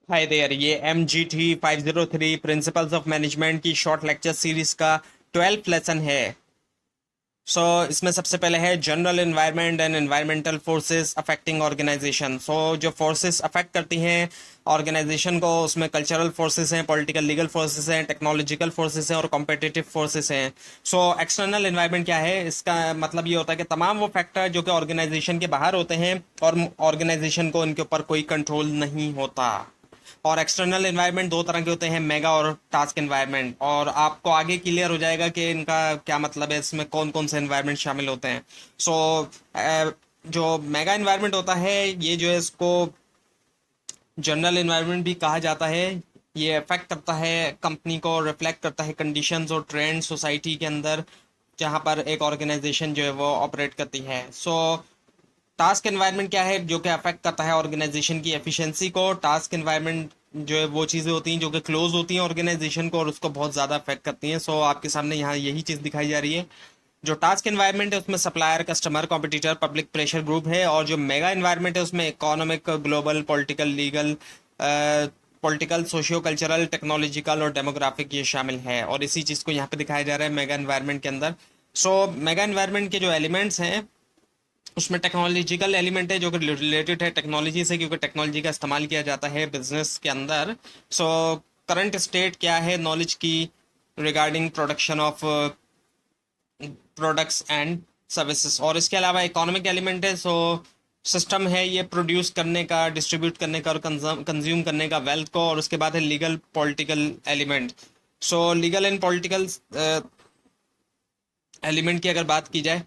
हाय there, ये MGT 503 principles of management की short lecture series का 12th लेसन है। इसमें सबसे पहले है general environment and environmental forces affecting organisation. जो फोर्सेस अफेक्ट करती हैं ऑर्गेनाइजेशन को, उसमें कल्चरल फोर्सेस हैं, पॉलिटिकल लीगल फोर्सेस हैं, टेक्नोलॉजिकल फोर्सेस हैं और कॉम्पिटिटिव फोर्सेस हैं। एक्सटर्नल एनवायरनमेंट क्या है, इसका मतलब ये होता है कि तमाम वो फैक्टर जो कि ऑर्गेनाइजेशन के बाहर होते हैं और ऑर्गेनाइजेशन को उनके ऊपर कोई कंट्रोल नहीं होता। और एक्सटर्नल एनवायरनमेंट दो तरह के होते हैं, मेगा और टास्क एनवायरनमेंट। और आपको आगे क्लियर हो जाएगा कि इनका क्या मतलब है, इसमें कौन कौन से एनवायरनमेंट शामिल होते हैं। सो जो मेगा एनवायरनमेंट होता है, ये जो है इसको जनरल एनवायरनमेंट भी कहा जाता है। ये अफेक्ट करता है कंपनी को, रिफ्लेक्ट करता है कंडीशंस और ट्रेंड सोसाइटी के अंदर जहाँ पर एक ऑर्गेनाइजेशन जो है वो ऑपरेट करती है। टास्क एनवायरनमेंट क्या है, जो कि अफेक्ट करता है ऑर्गेनाइजेशन की एफिशिएंसी को। टास्क एनवायरनमेंट जो है वो चीज़ें होती हैं जो कि क्लोज होती हैं ऑर्गेनाइजेशन को और उसको बहुत ज़्यादा अफेक्ट करती हैं। आपके सामने यहाँ यही चीज़ दिखाई जा रही है। जो टास्क एनवायरनमेंट है उसमें supplier, customer, competitor, public pressure group है। और जो मेगा एनवायरनमेंट है उसमें economic, global, political, legal, political, socio cultural, technological और डेमोग्राफिक ये शामिल है। और इसी चीज़ को यहाँ पे दिखाया जा रहा है मेगा एनवायरनमेंट के अंदर। मेगा एनवायरनमेंट के जो एलिमेंट्स हैं उसमें टेक्नोलॉजिकल एलिमेंट है जो कि रिलेटेड है टेक्नोलॉजी से, क्योंकि टेक्नोलॉजी का इस्तेमाल किया जाता है बिजनेस के अंदर। सो करंट स्टेट क्या है नॉलेज की regarding production of products and services. और इसके अलावा इकोनॉमिक एलिमेंट है। सिस्टम है ये प्रोड्यूस करने का, डिस्ट्रीब्यूट करने का और कंज्यूम करने का वेल्थ को। और उसके बाद है legal political element. Legal and political element की अगर बात की जाए,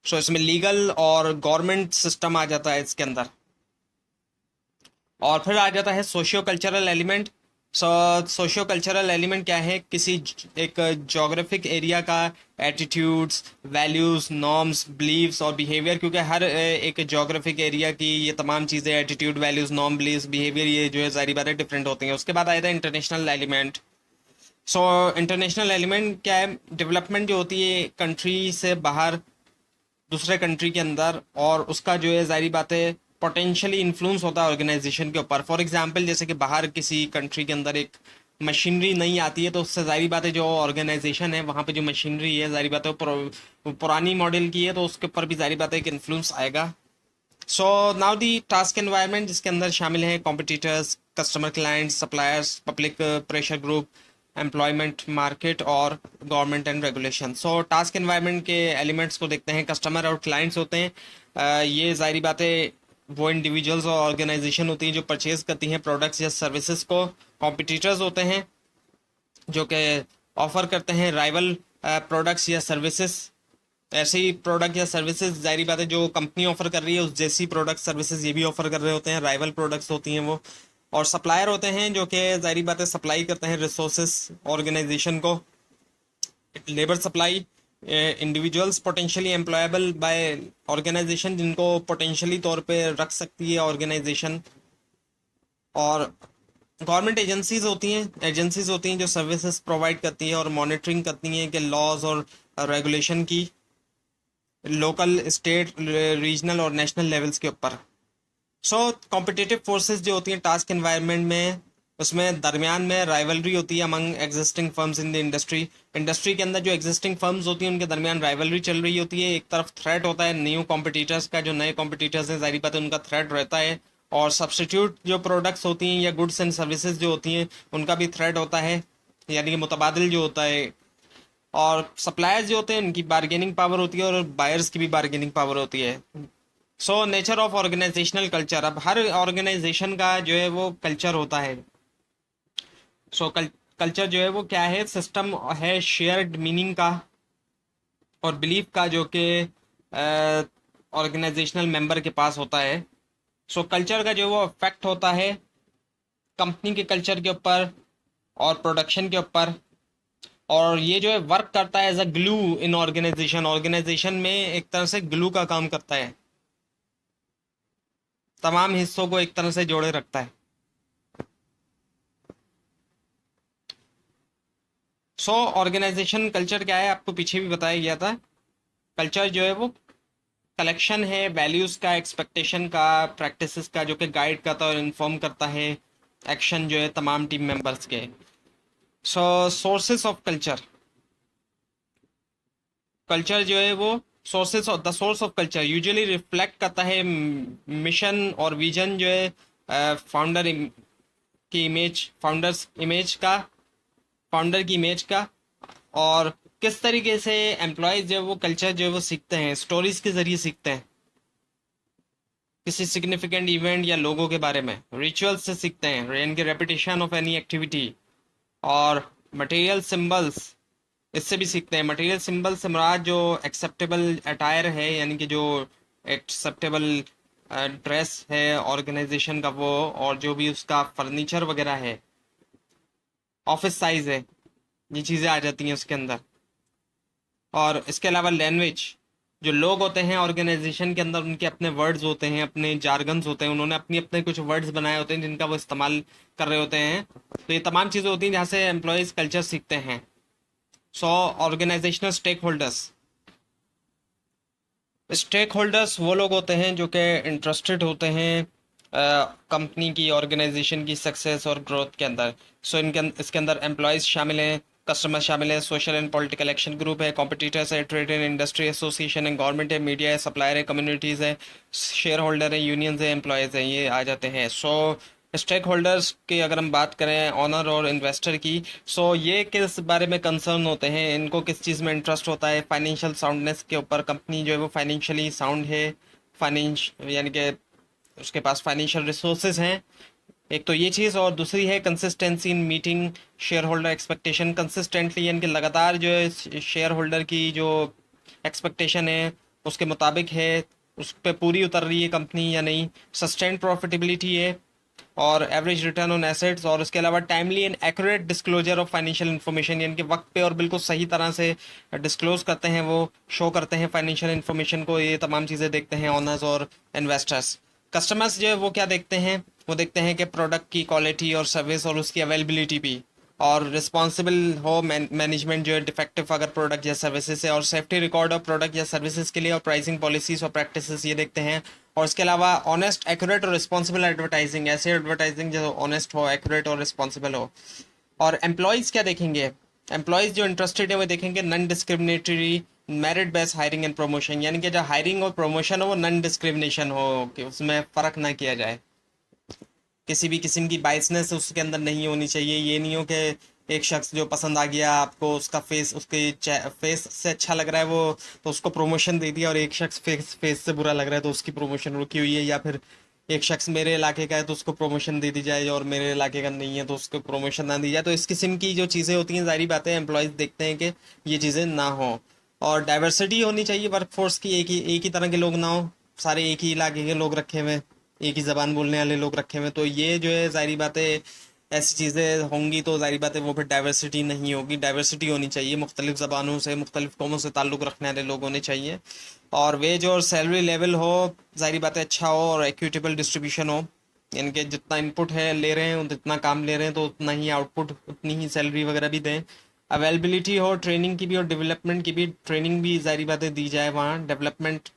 इसमें लीगल और गवर्नमेंट सिस्टम आ जाता है इसके अंदर। और फिर आ जाता है socio cultural element. Socio cultural element क्या है, एक जोग्राफिक एरिया का एटीट्यूड्स, वैल्यूज, नॉर्म्स, बिलीव्स और बिहेवियर। क्योंकि हर एक जोग्राफिक एरिया की ये तमाम चीज़ें, attitude, values, norm, beliefs, behaviour, ये जो है सारी बातें डिफरेंट होती हैं। उसके बाद आया था इंटरनेशनल एलिमेंट। इंटरनेशनल एलिमेंट क्या है, डेवलपमेंट जो होती है कंट्री से बाहर दूसरे कंट्री के अंदर, और उसका जो है जारी बात है पोटेंशियली इन्फ्लुएंस होता है ऑर्गेनाइजेशन के ऊपर। फॉर एग्जांपल, जैसे कि बाहर किसी कंट्री के अंदर एक मशीनरी नहीं आती है, तो उससे जारी बात है जो ऑर्गेनाइजेशन है वहाँ पे जो मशीनरी है, जारी बात है पुरानी मॉडल की है, तो उसके ऊपर भी जारी बात है कि इन्फ्लुएंस आएगा। नाउ दी टास्क एनवायरनमेंट, जिसके अंदर शामिल है competitors, customer, clients, suppliers, public pressure group, employment, market और government and regulation. Task environment के एलिमेंट्स को देखते हैं। कस्टमर और क्लाइंट्स होते हैं। ये जाहिर बात है वो इंडिविजुअल्स और ऑर्गेनाइजेशन होती हैं जो परचेज करती हैं प्रोडक्ट्स या सर्विसेज को। कॉम्पिटिटर्स होते हैं जो कि ऑफर करते हैं राइवल प्रोडक्ट्स या सर्विसेज। ऐसे ही प्रोडक्ट या सर्विसेज जाहिर बात है जो कंपनी ऑफर कर रही है उस जैसी प्रोडक्ट सर्विसेज ये भी ऑफर कर रहे होते हैं, राइवल प्रोडक्ट्स होती हैं वो। और सप्लायर होते हैं जो कि जाहिर बात है सप्लाई करते हैं रिसोर्सेस ऑर्गेनाइजेशन को। Labour supply, individuals potentially employable by organisation, जिनको पोटेंशियली तौर पे रख सकती है ऑर्गेनाइजेशन। और गवर्नमेंट एजेंसीज होती हैं जो सर्विसेज प्रोवाइड करती हैं और मॉनिटरिंग करती हैं कि लॉज और रेगुलेशन की लोकल, स्टेट, रीजनल और नेशनल लेवल्स के ऊपर। कॉम्पिटिटिव फोर्सेस जो होती हैं टास्क एनवायरनमेंट में, उसमें दरमियान में राइवलरी होती है among existing firms in the industry. Industry के अंदर जो एग्जिस्टिंग फर्म्स होती हैं उनके दरमियान राइवलरी चल रही होती है। एक तरफ थ्रेट होता है न्यू कॉम्पिटिटर्स का, जो नए कॉम्पिटिटर्स हैं जाहिर बात है उनका थ्रेट रहता है। और सब्सटीट्यूट जो प्रोडक्ट्स होती हैं या गुड्स एंड सर्विसेज जो होती हैं उनका भी थ्रेट होता है, यानी कि मुतबादिल जो होता है। और सप्लायर्स जो होते हैं उनकी बार्गेनिंग पावर होती है और बायर्स की भी बार्गेनिंग पावर होती है। नेचर ऑफ ऑर्गेनाइजेशनल कल्चर, अब हर ऑर्गेनाइजेशन का जो है वो कल्चर होता है। कल्चर जो है वो क्या है, सिस्टम है शेयर्ड मीनिंग का और बिलीफ का, जो कि ऑर्गेनाइजेशनल मेंबर के पास होता है। कल्चर का जो वो इफेक्ट होता है कंपनी के कल्चर के ऊपर और प्रोडक्शन के ऊपर। और ये जो है वर्क करता है as a glue in organisation में, एक तरह से ग्लू का काम करता है, तमाम हिस्सों को एक तरह से जोड़े रखता है। ऑर्गेनाइजेशन कल्चर क्या है, आपको पीछे भी बताया गया था। कल्चर जो है वो कलेक्शन है वैल्यूज़ का, एक्सपेक्टेशन का, प्रैक्टिसेस का, जो कि गाइड करता है और इन्फॉर्म करता है एक्शन जो है तमाम टीम मेंबर्स के। सो सोर्सेस ऑफ कल्चर, कल्चर जो है वो sources of the source of culture usually reflect करता है मिशन और विजन जो है फाउंडर की इमेज, फाउंडर की इमेज का, और किस तरीके से एम्प्लॉयज जो है वो कल्चर जो है वो सीखते हैं, स्टोरीज के जरिए सीखते हैं, किसी सिग्निफिकेंट इवेंट या लोगों के बारे में, रिचुअल्स से सीखते हैं, यानी कि रेपिटेशन ऑफ एनी एक्टिविटी, और मटेरियल सिंबल्स, इससे भी सीखते हैं। मटेरियल सिंबल से मुराद जो एक्सेप्टेबल अटायर है, यानी कि जो एक्सेप्टेबल ड्रेस है ऑर्गेनाइजेशन का वो, और जो भी उसका फर्नीचर वगैरह है, ऑफिस साइज है, ये चीज़ें आ जाती हैं उसके अंदर। और इसके अलावा लैंग्वेज, जो लोग होते हैं ऑर्गेनाइजेशन के अंदर उनके अपने वर्ड्स होते हैं, अपने जार्गन्स होते हैं, उन्होंने अपने कुछ वर्ड्स बनाए होते हैं जिनका वो इस्तेमाल कर रहे होते हैं। तो ये तमाम चीज़ें होती हैं जहाँ से एम्प्लॉयज़ कल्चर सीखते हैं। सो ऑर्गेनाइजेशनल स्टेक होल्डर्स वो लोग होते हैं जो कि इंटरेस्टेड होते हैं कंपनी की, ऑर्गेनाइजेशन की सक्सेस और ग्रोथ के अंदर। सो इसके अंदर एम्प्लॉयज़ शामिल हैं, कस्टमर शामिल है, social and political action group है, कॉम्पिटिटर्स है, ट्रेड एंड इंडस्ट्री एसोसिएशन है, गवर्नमेंट है, मीडिया है, सप्लायर है, कम्युनिटीज़ है, शेयर होल्डर है, यूनियंस है, एम्प्लॉयज़ है, ये आ जाते हैं। सो स्टेक होल्डर्स की अगर हम बात करें, ऑनर और इन्वेस्टर की, सो ये किस बारे में कंसर्न होते हैं, इनको किस चीज़ में इंटरेस्ट होता है, फाइनेंशियल साउंडनेस के ऊपर, कंपनी जो है वो फाइनेंशियली साउंड है, फाइनेंश यानी कि उसके पास फाइनेंशियल रिसोर्सेज हैं, एक तो ये चीज़, और दूसरी है consistency in meeting share holder expectation. Consistently यानी कि लगातार जो है शेयर होल्डर की जो एक्सपेक्टेशन है उसके मुताबिक है, उस पर पूरी उतर रही है कंपनी या नहीं। सस्टेन प्रॉफिटेबिलिटी है, और एवरेज रिटर्न ऑन एसेट्स, और उसके अलावा timely and accurate disclosure of financial information, यानी कि वक्त पे और बिल्कुल सही तरह से डिस्क्लोज करते हैं, वो शो करते हैं फाइनेंशियल इन्फॉर्मेशन को। ये तमाम चीज़ें देखते हैं ऑनर्स और इन्वेस्टर्स। कस्टमर्स जो है वो क्या देखते हैं, वो देखते हैं कि प्रोडक्ट की क्वालिटी और सर्विस और उसकी अवेलेबिलिटी भी, और रिस्पॉन्सिबल हो मैनेजमेंट जो है डिफेक्टिव अगर प्रोडक्ट या सर्विसेज है, और सेफ्टी रिकॉर्ड ऑफ प्रोडक्ट या सर्विसेज के लिए, और प्राइसिंग पॉलिसीज और प्रैक्टिसेस ये देखते हैं। और इसके अलावा ऑनेस्ट, एक्यूरेट और रिस्पॉन्सिबल एडवर्टाइजिंग, ऐसे एडवर्टाइजिंग जो ऑनेस्ट हो, एक्यूरेट और रिस्पॉन्सिबल हो। और एम्प्लॉयज़ क्या देखेंगे, एम्प्लॉयज़ जो इंटरेस्टेड है वो देखेंगे non discriminatory merit based hiring and promotion, यानी कि जो हायरिंग और प्रमोशन हो वो नॉन डिस्क्रिमिनेशन हो, कि उसमें फ़र्क ना किया जाए, किसी भी किस्म की बाइसनेस उसके अंदर नहीं होनी चाहिए। ये नहीं हो कि एक शख्स जो पसंद आ गया आपको, उसका फेस, उसके फेस से अच्छा लग रहा है वो, तो उसको प्रमोशन दे दिया, और एक शख्स फेस से बुरा लग रहा है तो उसकी प्रमोशन रुकी हुई है। या फिर एक शख्स मेरे इलाके का है तो उसको प्रमोशन दे दी जाए, और मेरे इलाके का नहीं है तो उसको प्रमोशन ना दी जाए। तो इस किस्म की जो चीज़ें होती हैं, जारी बातें एम्प्लॉयज़ देखते हैं कि ये चीज़ें ना हो। और डाइवर्सिटी होनी चाहिए वर्कफोर्स की, एक ही तरह के लोग ना हो, सारे एक ही इलाके के लोग रखे हुए, एक ही ज़बान बोलने वाले लोग रखे हुए। तो ये जो है जारी बातें, ऐसी चीज़ें होंगी तो जारी बातें वो फिर डाइवर्सिटी नहीं होगी। डाइवर्सिटी होनी चाहिए, मुख्तलिफ ज़बानों से, मुख्तलिफ कौमों से ताल्लुक़ रखने वाले लोग होने चाहिए। और वेज और सैलरी लेवल हो, जारी बातें अच्छा हो, और इक्विटेबल डिस्ट्रीब्यूशन हो, यानी कि जितना इनपुट है ले रहे हैं, जितना काम ले रहे हैं तो उतना ही आउटपुट, उतनी ही सैलरी वगैरह भी दें। अवेलेबिलिटी हो ट्रेनिंग की भी और डेवलपमेंट की भी, ट्रेनिंग भी जारी बातें दी जाए वहाँ, डेवलपमेंट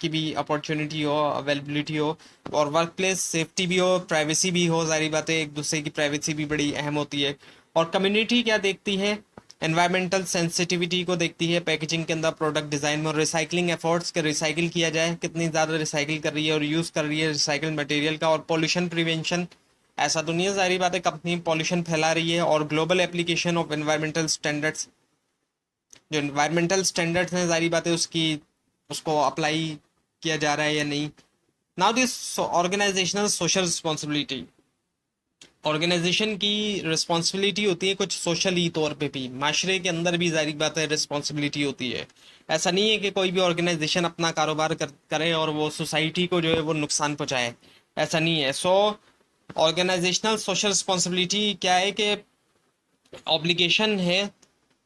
की भी अपॉर्चुनिटी हो, अवेलेबिलिटी हो, और वर्क प्लेस सेफ्टी भी हो, प्राइवेसी भी हो, सारी बातें, एक दूसरे की प्राइवेसी भी बड़ी अहम होती है। और कम्युनिटी क्या देखती है, एनवायरमेंटल सेंसिटिविटी को देखती है, पैकेजिंग के अंदर, प्रोडक्ट डिज़ाइन में, और रिसाइकलिंग एफर्ट्स के रिसाइकिल किया जाए, कितनी ज़्यादा रिसाइकिल कर रही है और यूज़ कर रही है रिसाइकिल मटेरियल का। और पॉल्यूशन प्रिवेंशन, ऐसा तो नहीं है जारी बात है कंपनी पॉल्यूशन फैला रही है। और global application of environmental standards, जो एनवायरमेंटल स्टैंडर्ड्स हैं जारी बात है उसकी, उसको अप्लाई किया जा रहा है या नहीं। Now this organisational social responsibility, organisation की रिस्पॉन्सिबिलिटी होती है कुछ सोशली तौर पे भी, माशरे के अंदर भी जारी बात है रिस्पॉन्सिबिलिटी होती है। ऐसा नहीं है कि कोई भी ऑर्गेनाइजेशन अपना कारोबार करे और वो सोसाइटी को जो है वो नुकसान पहुंचाए, ऐसा नहीं है। सो ऑर्गेनाइजेशनल सोशल रिस्पॉन्सिबिलिटी क्या है कि ऑब्लिगेशन है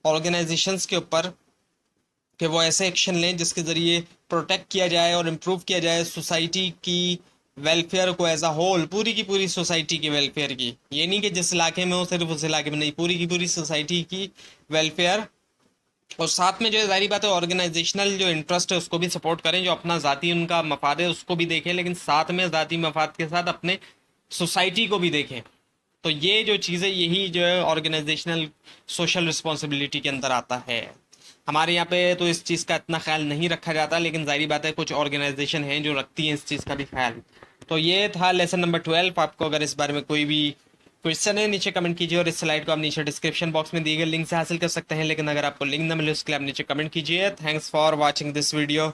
ऑर्गेनाइजेशंस के ऊपर कि वो ऐसे एक्शन लें जिसके ज़रिए प्रोटेक्ट किया जाए और इम्प्रूव किया जाए सोसाइटी की वेलफेयर को एज अ होल, पूरी की पूरी सोसाइटी की वेलफेयर की। ये नहीं कि जिस इलाके में हो सिर्फ उस इलाके में नहीं, पूरी की पूरी सोसाइटी की वेलफेयर और साथ में जो है ज़ाहिर बात है ऑर्गेनाइजेशनल जो इंटरेस्ट है उसको भी सपोर्ट करें, जो अपना ज़ाती उनका मफाद है उसको भी देखें, लेकिन साथ में ज़ाती मफाद के साथ अपने सोसाइटी को भी देखें। तो ये जो चीज़ है यही जो है ऑर्गेनाइजेशनल सोशल रिस्पॉन्सिबिलिटी के अंदर आता है। हमारे यहाँ पे तो इस चीज़ का इतना ख्याल नहीं रखा जाता, लेकिन ज़ाहिर बात है कुछ ऑर्गेनाइजेशन हैं जो रखती हैं इस चीज़ का भी ख्याल। तो ये था लेसन नंबर 12। आपको अगर इस बारे में कोई भी क्वेश्चन है नीचे कमेंट कीजिए, और इस स्लाइड को आप नीचे डिस्क्रिप्शन बॉक्स में दिए गए लिंक से हासिल कर सकते हैं, लेकिन अगर आपको लिंक ना मिले उसके लिए आप नीचे कमेंट कीजिए। Thanks for watching this video.